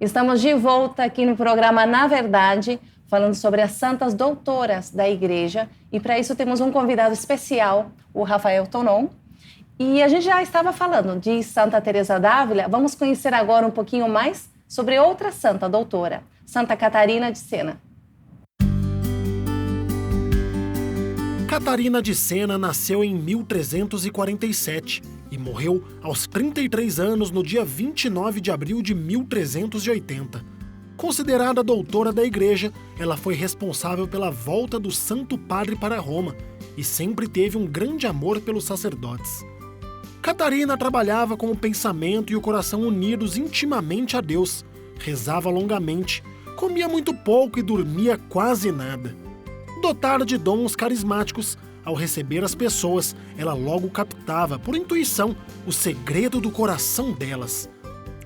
Estamos de volta aqui no programa Na Verdade, falando sobre as santas doutoras da Igreja. E para isso temos um convidado especial, o Rafael Tonon. E a gente já estava falando de Santa Teresa d'Ávila. Vamos conhecer agora um pouquinho mais sobre outra santa doutora, Santa Catarina de Sena. Catarina de Sena nasceu em 1347 e morreu aos 33 anos no dia 29 de abril de 1380. Considerada doutora da Igreja, ela foi responsável pela volta do Santo Padre para Roma e sempre teve um grande amor pelos sacerdotes. Catarina trabalhava com o pensamento e o coração unidos intimamente a Deus, rezava longamente, comia muito pouco e dormia quase nada. Dotada de dons carismáticos, ao receber as pessoas, ela logo captava, por intuição, o segredo do coração delas.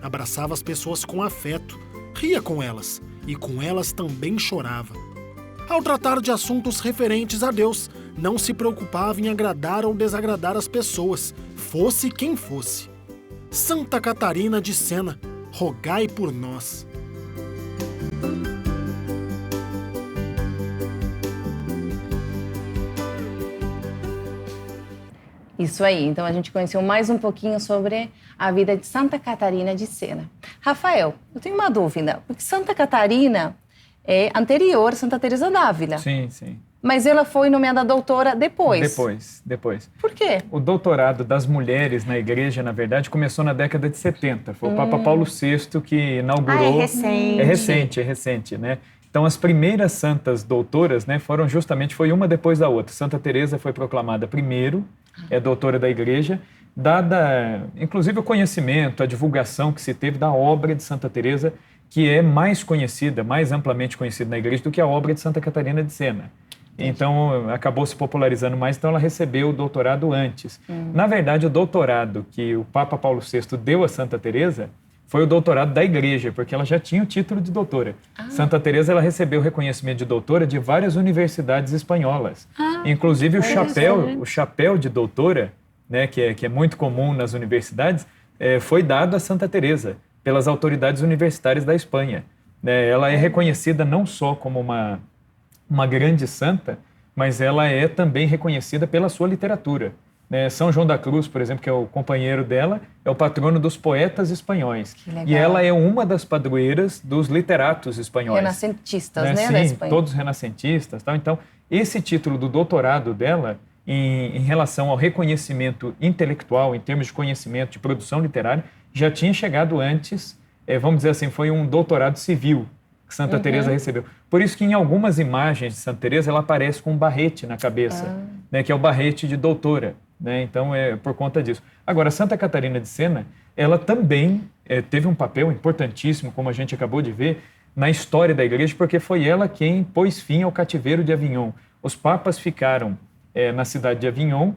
Abraçava as pessoas com afeto, ria com elas e com elas também chorava. Ao tratar de assuntos referentes a Deus, não se preocupava em agradar ou desagradar as pessoas, fosse quem fosse. Santa Catarina de Sena, rogai por nós. Isso aí, então a gente conheceu mais um pouquinho sobre a vida de Santa Catarina de Sena. Rafael, eu tenho uma dúvida, porque Santa Catarina é anterior a Santa Teresa d'Ávila. Sim, sim. Mas ela foi nomeada doutora depois. Depois. Por quê? O doutorado das mulheres na Igreja, na verdade, começou na década de 70. Foi o Papa Paulo VI que inaugurou... é recente. É recente, né? Então, as primeiras santas doutoras, né, foi uma depois da outra. Santa Teresa foi proclamada primeiro, é doutora da Igreja, dada, inclusive, o conhecimento, a divulgação que se teve da obra de Santa Teresa, que é mais conhecida, mais amplamente conhecida na Igreja do que a obra de Santa Catarina de Sena. Então, acabou se popularizando mais, então ela recebeu o doutorado antes. Na verdade, o doutorado que o Papa Paulo VI deu a Santa Teresa foi o doutorado da Igreja, porque ela já tinha o título de doutora. Santa Teresa, ela recebeu o reconhecimento de doutora de várias universidades espanholas. Inclusive, o chapéu de doutora, né, que é muito comum nas universidades, foi dado a Santa Teresa pelas autoridades universitárias da Espanha. Ela é reconhecida não só como uma grande santa, mas ela é também reconhecida pela sua literatura. São João da Cruz, por exemplo, que é o companheiro dela, é o patrono dos poetas espanhóis. E ela é uma das padroeiras dos literatos espanhóis. Renascentistas, né? Sim, da Espanha. Todos renascentistas. Tal. Então, esse título do doutorado dela, em relação ao reconhecimento intelectual, em termos de conhecimento, de produção literária, já tinha chegado antes, vamos dizer assim, foi um doutorado civil que Santa Teresa recebeu. Por isso que em algumas imagens de Santa Teresa ela aparece com um barrete na cabeça, né, que é o barrete de doutora. Então, é por conta disso. Agora, Santa Catarina de Sena, ela também teve um papel importantíssimo, como a gente acabou de ver, na história da Igreja, porque foi ela quem pôs fim ao cativeiro de Avignon. Os papas ficaram na cidade de Avignon,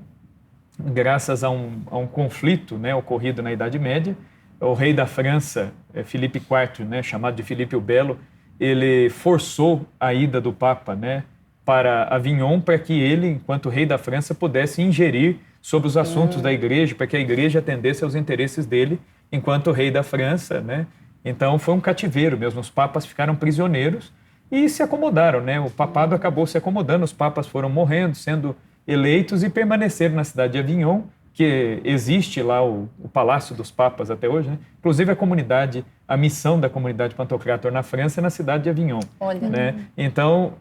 graças a um conflito, né, ocorrido na Idade Média. O rei da França, Filipe IV, né, chamado de Filipe o Belo, ele forçou a ida do Papa, né, para Avignon, para que ele, enquanto rei da França, pudesse ingerir sobre os assuntos da Igreja, para que a Igreja atendesse aos interesses dele, enquanto rei da França, né? Então, foi um cativeiro mesmo. Os papas ficaram prisioneiros e se acomodaram, né? O papado acabou se acomodando, os papas foram morrendo, sendo eleitos e permaneceram na cidade de Avignon, que existe lá o Palácio dos Papas até hoje, né? Inclusive a missão da comunidade Pantocrátor na França é na cidade de Avignon. Olha. Né? Então,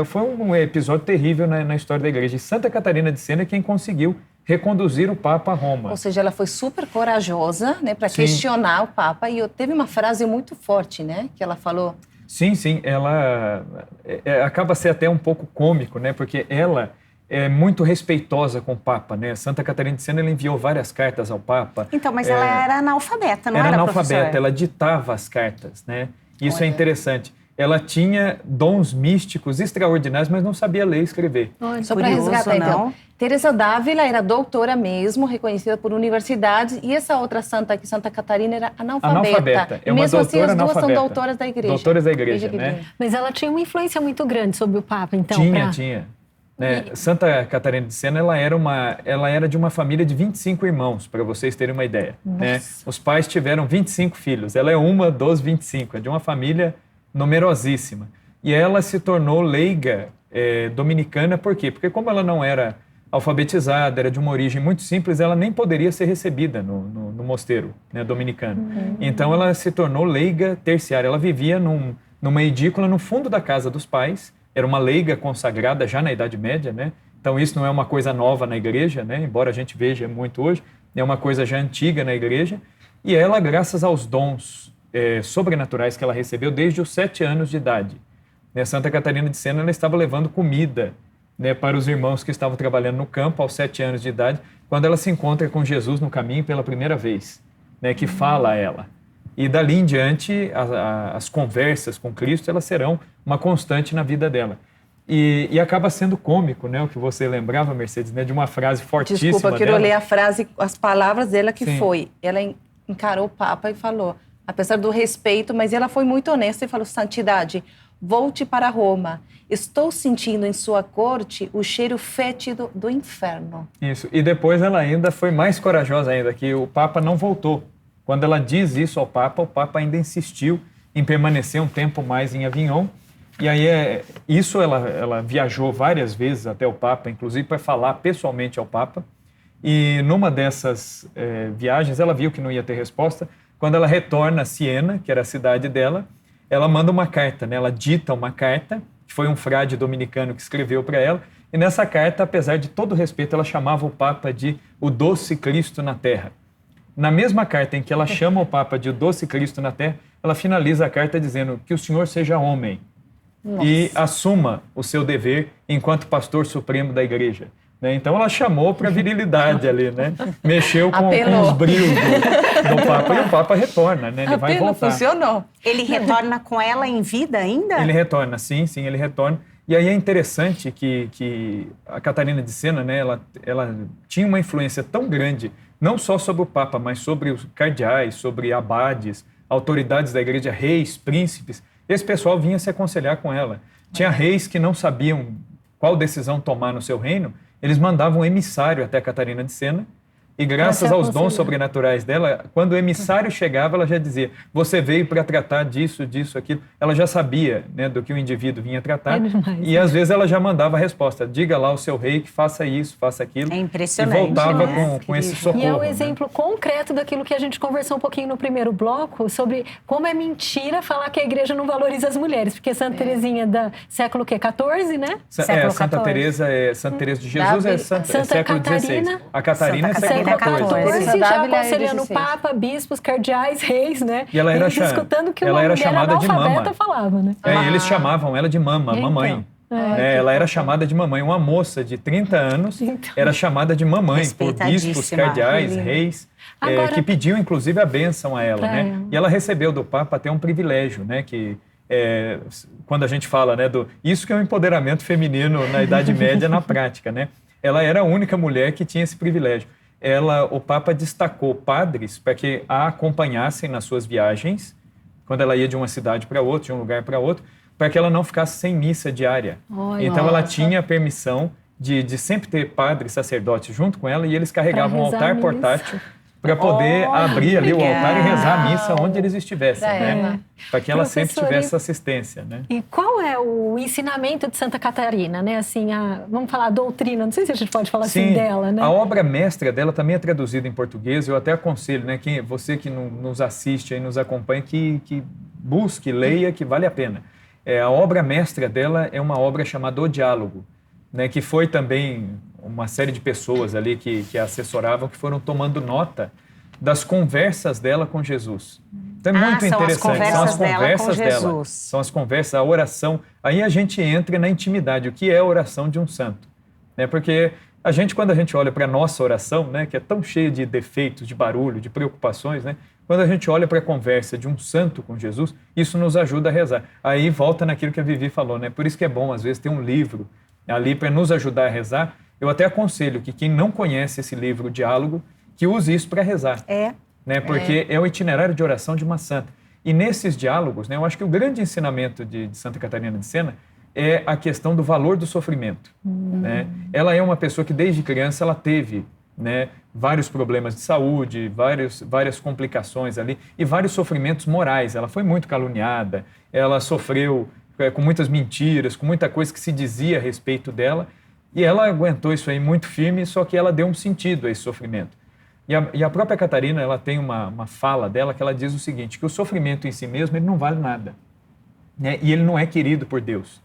foi um episódio terrível na história da Igreja. E Santa Catarina de Sena é quem conseguiu reconduzir o Papa a Roma. Ou seja, ela foi super corajosa, né, para questionar o Papa. E teve uma frase muito forte, né, que ela falou. Sim, ela acaba sendo até um pouco cômico, né, porque ela é muito respeitosa com o Papa, né? Santa Catarina de Sena, ela enviou várias cartas ao Papa. Então, mas ela era analfabeta, não era, Era analfabeta, professor? ela ditava as cartas, né? Isso Olha. é interessante. Ela tinha dons místicos extraordinários, mas não sabia ler e escrever. Só para resgatar, então. não? Teresa d'Ávila era doutora mesmo, reconhecida por universidades, e essa outra santa aqui, Santa Catarina, era analfabeta. É uma mesmo assim, doutora as duas são analfabeta. doutoras da Igreja. Doutoras da Igreja, né? Mas ela tinha uma influência muito grande sobre o Papa, então. Tinha. Né? Santa Catarina de Sena, ela era de uma família de 25 irmãos, para vocês terem uma ideia. Né? Os pais tiveram 25 filhos, ela é uma dos 25, é de uma família numerosíssima. E ela se tornou leiga dominicana, por quê? Porque como ela não era alfabetizada, era de uma origem muito simples, ela nem poderia ser recebida no mosteiro, né, dominicano. Então ela se tornou leiga terciária, ela vivia numa edícula no fundo da casa dos pais, era uma leiga consagrada já na Idade Média, né? Então isso não é uma coisa nova na igreja, né? Embora a gente veja muito hoje, é uma coisa já antiga na igreja. E ela, graças aos dons sobrenaturais que ela recebeu desde os 7 anos de idade, né? Santa Catarina de Sena, ela estava levando comida, né, para os irmãos que estavam trabalhando no campo aos 7 anos de idade, quando ela se encontra com Jesus no caminho pela primeira vez, né, que fala a ela. E dali em diante, as conversas com Cristo, elas serão uma constante na vida dela. E acaba sendo cômico, né, o que você lembrava, Mercedes, né, de uma frase fortíssima dela. Desculpa, eu queria ler a frase, as palavras dela que Sim. foi. Ela encarou o Papa e falou, apesar do respeito, mas ela foi muito honesta e falou, santidade, volte para Roma. Estou sentindo em sua corte o cheiro fétido do inferno. Isso. E depois ela ainda foi mais corajosa ainda, que o Papa não voltou. Quando ela diz isso ao Papa, o Papa ainda insistiu em permanecer um tempo mais em Avignon. E aí, ela viajou várias vezes até o Papa, inclusive para falar pessoalmente ao Papa. E numa dessas viagens, ela viu que não ia ter resposta. Quando ela retorna a Siena, que era a cidade dela, ela manda uma carta, né? Ela dita uma carta, que foi um frade dominicano que escreveu para ela. E nessa carta, apesar de todo o respeito, ela chamava o Papa de o doce Cristo na Terra. Na mesma carta em que ela chama o Papa de o doce Cristo na Terra, ela finaliza a carta dizendo que o Senhor seja homem. Nossa. E assuma o seu dever enquanto pastor supremo da igreja. Né? Então ela chamou para a virilidade ali, né? Mexeu com os brilhos do Papa e o Papa retorna, né? Ele vai voltar. Funcionou. Ele retorna com ela em vida ainda? Ele retorna, sim, ele retorna. E aí é interessante que a Catarina de Sena, né, ela tinha uma influência tão grande, não só sobre o Papa, mas sobre os cardeais, sobre abades, autoridades da igreja, reis, príncipes. Esse pessoal vinha se aconselhar com ela. Tinha reis que não sabiam qual decisão tomar no seu reino, eles mandavam um emissário até a Catarina de Sena, e graças aos dons sobrenaturais dela, quando o emissário chegava, ela já dizia, você veio para tratar disso, aquilo. Ela já sabia, né, do que o indivíduo vinha tratar. E às vezes ela já mandava a resposta, diga lá ao seu rei que faça isso, faça aquilo. É impressionante. E voltava com esse socorro. E é um exemplo concreto daquilo que a gente conversou um pouquinho no primeiro bloco, sobre como é mentira falar que a igreja não valoriza as mulheres. Porque Santa Teresinha da século quê? 14, né? Santa Teresa de Jesus é século XVI. A Catarina é século XIV. Já aconselhando o Papa, bispos, cardeais, reis, né? E ela era escutando que uma ela era mulher chamada de mama. falava, né? Eles chamavam ela de mamãe. Ela era chamada de mamãe. Uma moça de 30 anos era chamada de mamãe por bispos, cardeais, reis, que pediam inclusive a bênção a ela, né? E ela recebeu do Papa até um privilégio, né? Que quando a gente fala, né, isso que é o empoderamento feminino na Idade Média na prática, né? Ela era a única mulher que tinha esse privilégio. O Papa destacou padres para que a acompanhassem nas suas viagens, quando ela ia de uma cidade para outra, de um lugar para outro, para que ela não ficasse sem missa diária. Então ela tinha a permissão de sempre ter padres, sacerdotes junto com ela, e eles carregavam um altar portátil para poder abrir ali o altar e rezar a missa onde eles estivessem, né? Para que ela sempre tivesse assistência, né? E qual é o ensinamento de Santa Catarina, né? Assim, vamos falar a doutrina, não sei se a gente pode falar assim dela, né? A obra mestra dela também é traduzida em português. Eu até aconselho, né, você que nos assiste e nos acompanha, que busque, leia, que vale a pena. A obra mestra dela é uma obra chamada O Diálogo, né, que foi também uma série de pessoas ali que a assessoravam, que foram tomando nota das conversas dela com Jesus. Então é muito interessante. São as conversas dela. São as conversas, a oração. Aí a gente entra na intimidade. O que é a oração de um santo? Né? Porque quando a gente olha para a nossa oração, né, que é tão cheia de defeitos, de barulho, de preocupações, né, quando a gente olha para a conversa de um santo com Jesus, isso nos ajuda a rezar. Aí volta naquilo que a Vivi falou, né? Por isso que é bom, às vezes, ter um livro ali para nos ajudar a rezar. Eu até aconselho que quem não conhece esse livro, o Diálogo, que use isso para rezar. Né? Porque é o itinerário de oração de uma santa. E nesses diálogos, né, eu acho que o grande ensinamento de Santa Catarina de Sena é a questão do valor do sofrimento. Né? Ela é uma pessoa que desde criança ela teve, né, vários problemas de saúde, várias complicações ali e vários sofrimentos morais. Ela foi muito caluniada, ela sofreu com muitas mentiras, com muita coisa que se dizia a respeito dela, e ela aguentou isso aí muito firme, só que ela deu um sentido a esse sofrimento. E a própria Catarina, ela tem uma fala dela que ela diz o seguinte, que o sofrimento em si mesmo ele não vale nada, né? E ele não é querido por Deus.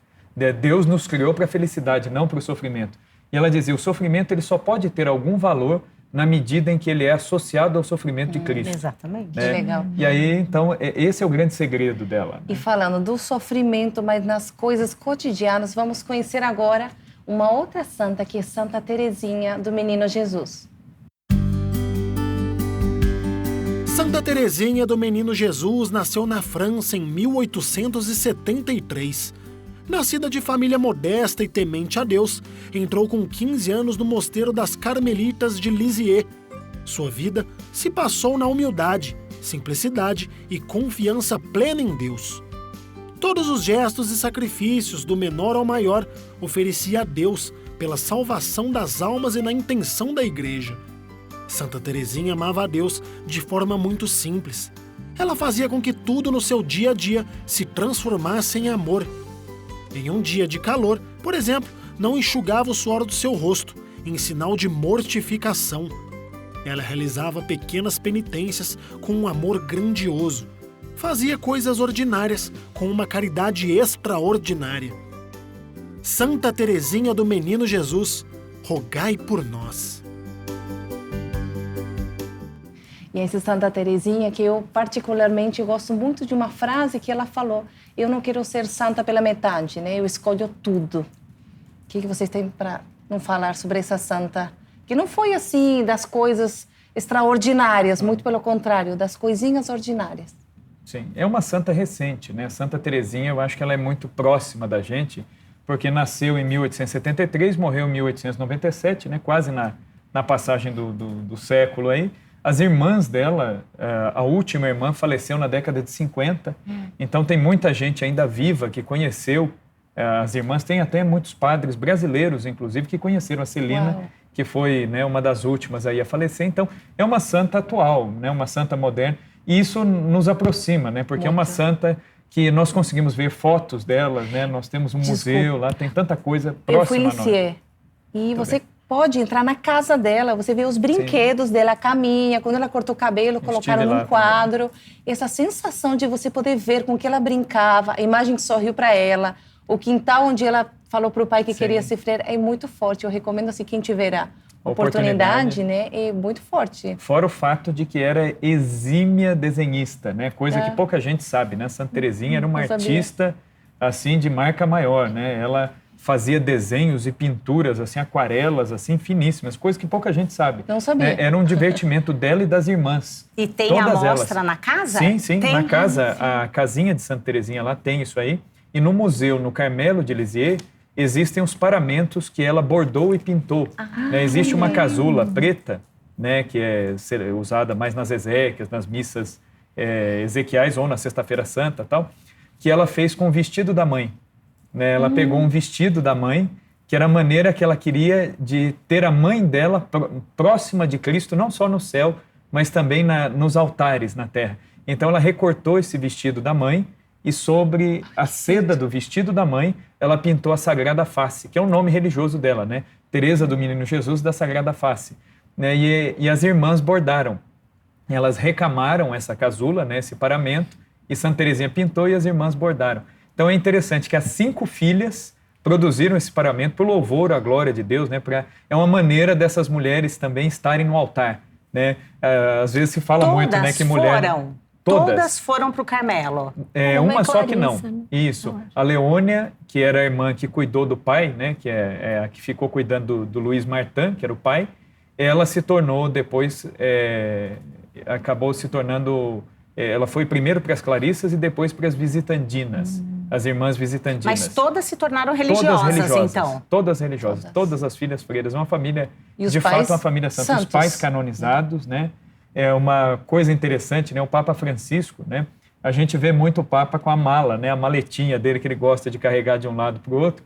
Deus nos criou para a felicidade, não para o sofrimento. E ela dizia, o sofrimento ele só pode ter algum valor na medida em que ele é associado ao sofrimento de Cristo. Exatamente. Né? Legal. E aí, então, esse é o grande segredo dela. Né? E falando do sofrimento, mas nas coisas cotidianas, vamos conhecer agora uma outra santa, que é Santa Teresinha do Menino Jesus. Santa Teresinha do Menino Jesus nasceu na França em 1873. Nascida de família modesta e temente a Deus, entrou com 15 anos no mosteiro das Carmelitas de Lisieux. Sua vida se passou na humildade, simplicidade e confiança plena em Deus. Todos os gestos e sacrifícios, do menor ao maior, oferecia a Deus pela salvação das almas e na intenção da Igreja. Santa Teresinha amava a Deus de forma muito simples. Ela fazia com que tudo no seu dia a dia se transformasse em amor. Em um dia de calor, por exemplo, não enxugava o suor do seu rosto, em sinal de mortificação. Ela realizava pequenas penitências com um amor grandioso. Fazia coisas ordinárias com uma caridade extraordinária. Santa Teresinha do Menino Jesus, rogai por nós. E essa Santa Teresinha, que eu particularmente gosto muito de uma frase que ela falou: eu não quero ser santa pela metade, né? Eu escolho tudo. O que vocês têm para não falar sobre essa santa? Que não foi assim das coisas extraordinárias, muito pelo contrário, das coisinhas ordinárias. Sim, é uma santa recente, né? Santa Teresinha, eu acho que ela é muito próxima da gente, porque nasceu em 1873, morreu em 1897, né? Quase na passagem do século aí. As irmãs dela, a última irmã faleceu na década de 50, então tem muita gente ainda viva que conheceu as irmãs. Tem até muitos padres brasileiros, inclusive, que conheceram a Celina, Uau. que foi, né, uma das últimas aí a falecer. Então, é uma santa atual, né, uma santa moderna, e isso nos aproxima, né, porque é uma santa que nós conseguimos ver fotos dela, né, nós temos um museu lá, tem tanta coisa próxima a nós. Eu fui em Lisieux, e você pode entrar na casa dela, você vê os brinquedos dela, a caminha, quando ela cortou o cabelo, colocaram num quadro. Essa sensação de você poder ver com que ela brincava, a imagem que sorriu para ela, o quintal onde ela falou para o pai que queria ser freira, é muito forte. Eu recomendo, assim, quem tiver a oportunidade, né, é muito forte. Fora o fato de que era exímia desenhista, né, coisa que pouca gente sabe, né? Santa Teresinha era uma artista, assim, de marca maior, né? Ela fazia desenhos e pinturas, assim, aquarelas, assim, finíssimas, coisas que pouca gente sabe. Não sabia. Era um divertimento dela e das irmãs. E tem todas a mostra elas. na casa? Sim, Tem? na casa, a casinha de Santa Teresinha lá tem isso aí. E no museu, no Carmelo de Lisieux, existem os paramentos que ela bordou e pintou. Né? Existe uma casula preta, né, que é usada mais nas exéquias, nas missas ezequiais ou na Sexta-feira Santa, tal, que ela fez com o vestido da mãe. Né? Ela pegou um vestido da mãe, que era a maneira que ela queria de ter a mãe dela próxima de Cristo, não só no céu, mas também nos altares na terra. Então ela recortou esse vestido da mãe e sobre a seda do vestido da mãe, ela pintou a Sagrada Face, que é o nome religioso dela, né? Teresa do Menino Jesus da Sagrada Face. Né? E as irmãs bordaram. Elas recamaram essa casula, né, esse paramento, e Santa Teresinha pintou e as irmãs bordaram. Então é interessante que as 5 filhas produziram esse paramento por louvor à glória de Deus, né? É uma maneira dessas mulheres também estarem no altar, né? Às vezes se fala muito, né, que mulher... Todas foram para o Carmelo. Uma só que não. Clarissa, né? Isso. A Leônia, que era a irmã que cuidou do pai, né? Que é a que ficou cuidando do Luiz Martin, que era o pai, ela se tornou depois, acabou se tornando... ela foi primeiro para as Clarissas e depois para as Visitandinas, as irmãs Visitandinas. Mas todas se tornaram religiosas, então? Todas religiosas, todas as filhas freiras. Uma família, de fato, uma família santa. Santos. Os pais canonizados, né? É uma coisa interessante, né? O Papa Francisco, né? a gente vê muito o Papa com a mala, né? A maletinha dele que ele gosta de carregar de um lado para o outro.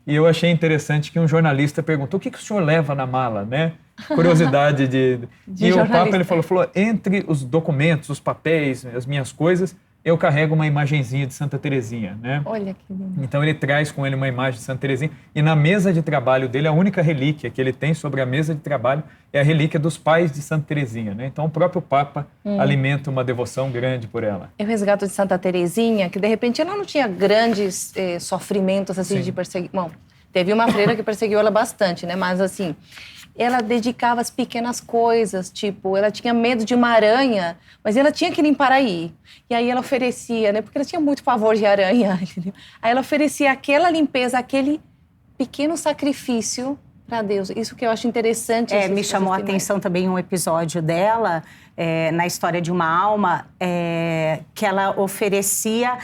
E eu achei interessante que um jornalista perguntou: o que o senhor leva na mala, né? Curiosidade de e o Papa ele falou, entre os documentos, os papéis, as minhas coisas, eu carrego uma imagenzinha de Santa Teresinha, né? Olha que lindo. Então ele traz com ele uma imagem de Santa Teresinha e na mesa de trabalho dele, a única relíquia que ele tem sobre a mesa de trabalho é a relíquia dos pais de Santa Teresinha, né? Então o próprio Papa alimenta uma devoção grande por ela. Eu resgato de Santa Teresinha que de repente ela não tinha grandes sofrimentos assim Sim. de perseguição. Bom, teve uma freira que perseguiu ela bastante, né? Mas assim, ela dedicava as pequenas coisas, tipo, ela tinha medo de uma aranha, mas ela tinha que limpar aí. E aí ela oferecia, né? Porque ela tinha muito pavor de aranha, entendeu? Aí ela oferecia aquela limpeza, aquele pequeno sacrifício para Deus. Isso que eu acho interessante. Me chamou a atenção também um episódio dela, na História de uma Alma, que ela oferecia,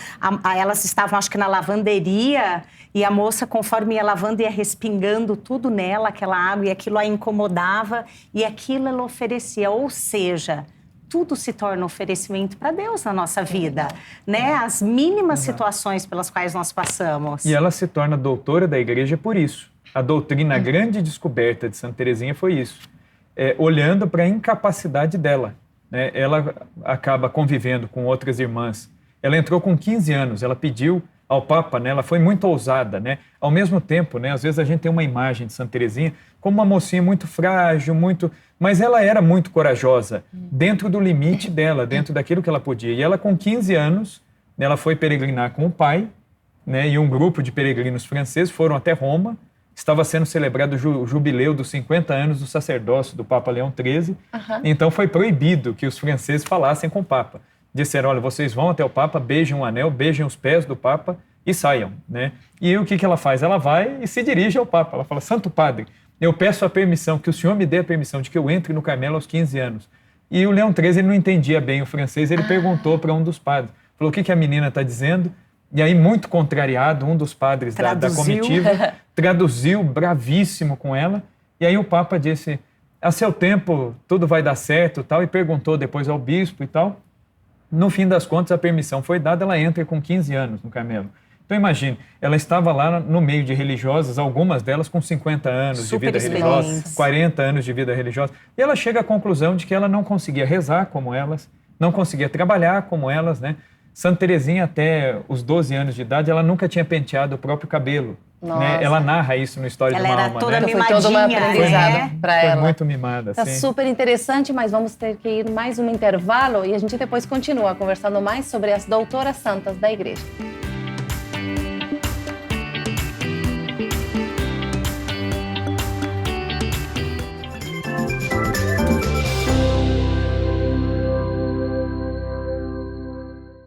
elas estavam acho que na lavanderia, e a moça, conforme ia lavando, ia respingando tudo nela, aquela água, e aquilo a incomodava, e aquilo ela oferecia. Ou seja, tudo se torna oferecimento para Deus na nossa vida, né? As mínimas situações pelas quais nós passamos. E ela se torna doutora da igreja por isso. A doutrina, a grande descoberta de Santa Teresinha foi isso. Olhando para a incapacidade dela, né? Ela acaba convivendo com outras irmãs. Ela entrou com 15 anos, ela pediu ao Papa, né? Ela foi muito ousada, né? Ao mesmo tempo, né? Às vezes a gente tem uma imagem de Santa Teresinha como uma mocinha muito frágil, mas ela era muito corajosa, dentro do limite dela, dentro daquilo que ela podia. E ela, com 15 anos, ela foi peregrinar com o pai, né? E um grupo de peregrinos franceses foram até Roma. Estava sendo celebrado o jubileu dos 50 anos do sacerdócio do Papa Leão XIII. Então foi proibido que os franceses falassem com o Papa. Disseram: olha, vocês vão até o Papa, beijem o anel, beijem os pés do Papa e saiam, né? E o que ela faz? Ela vai e se dirige ao Papa. Ela fala: Santo Padre, eu peço a permissão, que o senhor me dê a permissão de que eu entre no Carmelo aos 15 anos. E o Leão XIII ele não entendia bem o francês, ele perguntou para um dos padres. Falou: o que a menina está dizendo? E aí, muito contrariado, um dos padres da comitiva traduziu, bravíssimo com ela. E aí o Papa disse: a seu tempo tudo vai dar certo, tal, e perguntou depois ao bispo e tal. No fim das contas, a permissão foi dada, ela entra com 15 anos no Carmelo. Então, imagine, ela estava lá no meio de religiosas, algumas delas com 50 anos de vida religiosa, 40 anos de vida religiosa. E ela chega à conclusão de que ela não conseguia rezar como elas, não conseguia trabalhar como elas, né? Santa Teresinha, até os 12 anos de idade, ela nunca tinha penteado o próprio cabelo. Né? Ela narra isso no História de uma Alma. Ela era toda Foi mimadinha, toda uma aprendizada para ela. Foi muito mimada, Tá sim. super interessante, mas vamos ter que ir mais um intervalo e a gente depois continua conversando mais sobre as doutoras santas da igreja.